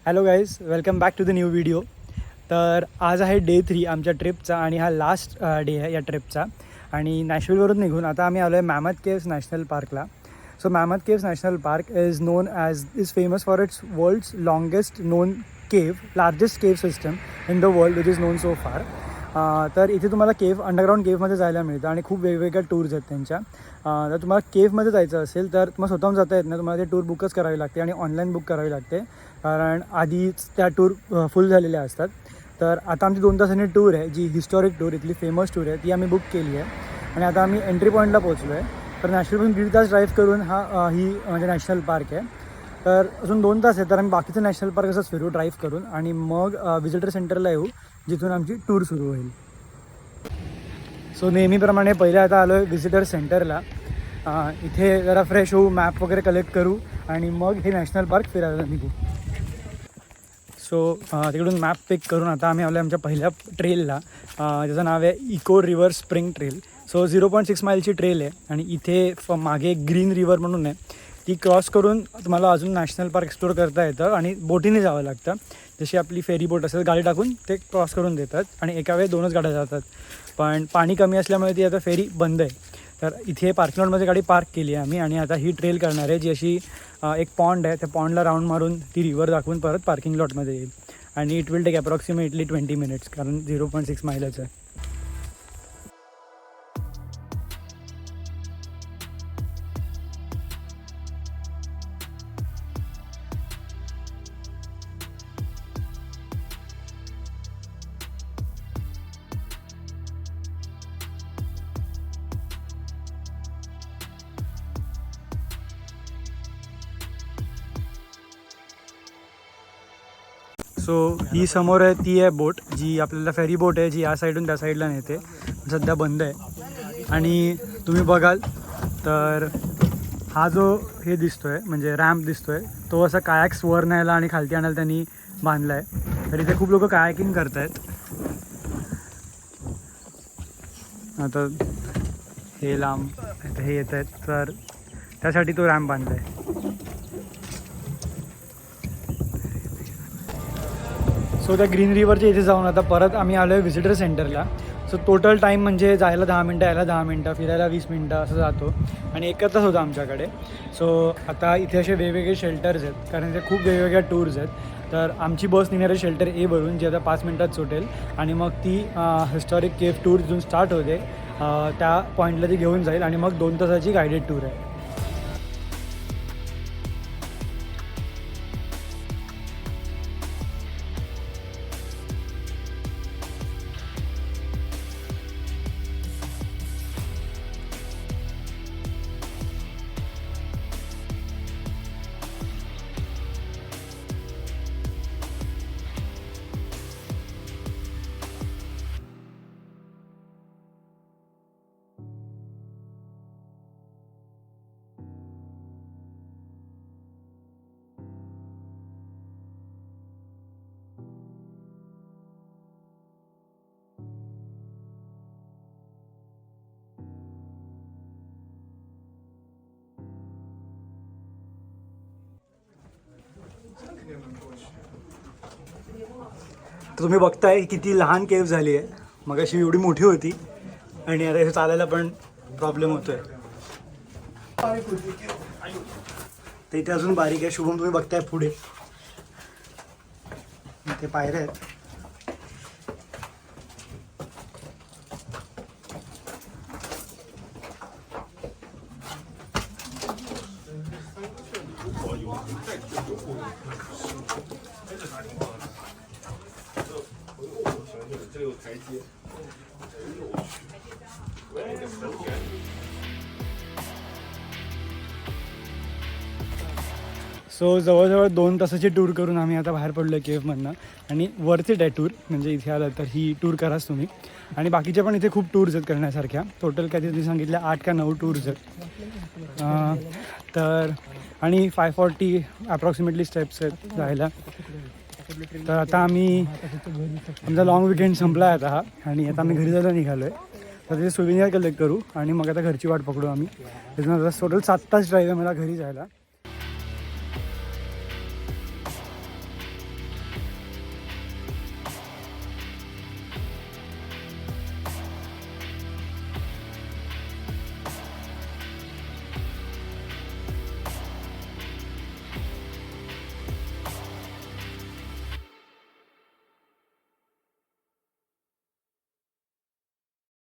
Hello guys, welcome back to the new video. तर आज आहे डे 3 आमच्या ट्रिपचा आणि हा लास्ट डे आहे या ट्रिपचा. आणि नॅशव्हिलवरून निघून आता आम्ही आलो आहे मॅमथ केव्स नॅशनल पार्कला. So Mammoth Caves National Park is famous for its world's longest known largest cave system in the world which is known so far. तर इथे तुम्हाला अंडरग्राऊंड केव्हमध्ये जायला मिळतं आणि खूप वेगवेगळ्या टूर्स आहेत त्यांच्या. जर तुम्हाला केव्हमध्ये जायचं असेल तर तुम्हाला स्वतःहून जाता येत नाही, तुम्हाला ते टूर बुकच करावी लागते आणि ऑनलाईन बुक करावी लागते, कारण आधीच त्या टूर फुल झालेल्या असतात. तर आता आमची 2 तासांनी टूर आहे, जी हिस्टॉरिक टूर, इथली फेमस टूर आहे, ती आम्ही बुक केली आहे. आणि आता आम्ही एंट्री पॉईंटला पोहोचलो आहे. तर नॅशनल 1.5 तास ड्राईव्ह करून ही म्हणजे नॅशनल पार्क आहे. तर अजून 2 तास आहे, तर आम्ही बाकीचं नॅशनल पार्क असंच फिरू ड्राईव्ह करून आणि मग व्हिजिटर सेंटरला येऊ, जिथून आमची टूर सुरू होईल. सो नेहमीप्रमाणे पहिले आता आलो आहे व्हिजिटर सेंटरला. इथे जरा फ्रेश होऊ, मॅप वगैरे कलेक्ट करू आणि मग हे नॅशनल पार्क फिरायला निघू. सो तिकडून मॅप पिक करून आता आम्ही आलो आहे आमच्या पहिल्या ट्रेलला. त्याचं नाव आहे echo river spring trail. So 0.6 माईलची ट्रेल आहे आणि इथे मागे एक ग्रीन रिव्हर म्हणून आहे, ती क्रॉस करून तुम्हाला अजून नॅशनल पार्क एक्सप्लोर करता येतं आणि बोटीने जावं लागतं. जशी आपली फेरी बोट असेल, गाडी टाकून ते क्रॉस करून देतात आणि एका वेळी 2च गाड्या जातात. पण पाणी कमी असल्यामुळे ती आता फेरी बंद आहे. तर इथे पार्किंग लॉटमध्ये गाडी पार्क केली आहे आम्ही आणि आता ही ट्रेल करणार आहे, जी अशी एक पॉन्ड आहे, त्या पॉन्डला राऊंड मारून ती रिव्हर दाखवून परत पार्किंग लॉटमध्ये येईल. आणि it will take approximately 20 minutes, कारण 0.6 माईलच आहे. सो ही समोर आहे ती आहे बोट, जी आपल्याला फेरी बोट आहे, जी या साईडून त्या साईडला नेते. सध्या बंद आहे. आणि तुम्ही बघाल तर हा जो हे दिसतो आहे, म्हणजे रॅम्प दिसतो आहे, तो असा कायॅक्स वर न्यायला आणि खालती आणायला त्यांनी बांधला आहे. तर इथे खूप लोक कायॅकिंग करत आहेत. आता हे लांब हे येत आहेत, तर त्यासाठी तो रॅम्प बांधला आहे. सो त्या ग्रीन रिव्हरच्या इथे जाऊन आता परत आम्ही आलो आहे व्हिजिटर सेंटरला. सो टोटल टाईम म्हणजे जायला 10 मिनटं, यायला 10 मिनटं, फिरायला 20 मिनटं असं जातो आणि 1 तास होता आमच्याकडे. सो आता इथे असे वेगवेगळे शेल्टर्स आहेत, कारण इथे खूप वेगवेगळ्या टूर्स आहेत. तर आमची बस निघणार आहे शेल्टर ए वरून, जी आता 5 मिनटात सुटेल आणि मग ती हिस्टॉरिक केव्ह टूर जिथून स्टार्ट होते त्या पॉईंटला ती घेऊन जाईल आणि मग 2 तासाची गायडेड टूर आहे. तर तुम्ही बघताय किती लहान केव्ह झाली आहे. मग अशी एवढी मोठी होती आणि आता इथे चालायला पण प्रॉब्लेम होतोय. तर इथे अजून बारीक आहे. शुभम तुम्ही बघताय पुढे ते पायऱ्या आहेत. सो जवळजवळ 2 तासाची टूर करून आम्ही आता बाहेर पडलो आहे केव्हमधनं. आणि वर्थ इट आहे टूर, म्हणजे इथे आलं तर ही टूर कराच तुम्ही. आणि बाकीच्या पण इथे खूप टूर्स आहेत करण्यासारख्या. टोटल काय तुम्ही सांगितल्या 8 का 9 टूर्स आहेत. तर आणि 540 अप्रॉक्सिमेटली स्टेप्स आहेत जायला. तर आता आम्ही आमचा लॉंग विकेंड संपला आहे आता आणि आता आम्ही घरी जायला निघालो आहे. तर तिथे सुविनियर कलेक्ट करू आणि मग आता घरची वाट पकडू आम्ही. त्याच्यानंतर टोटल 7 तास ड्राईव्ह आहे मला घरी जायला.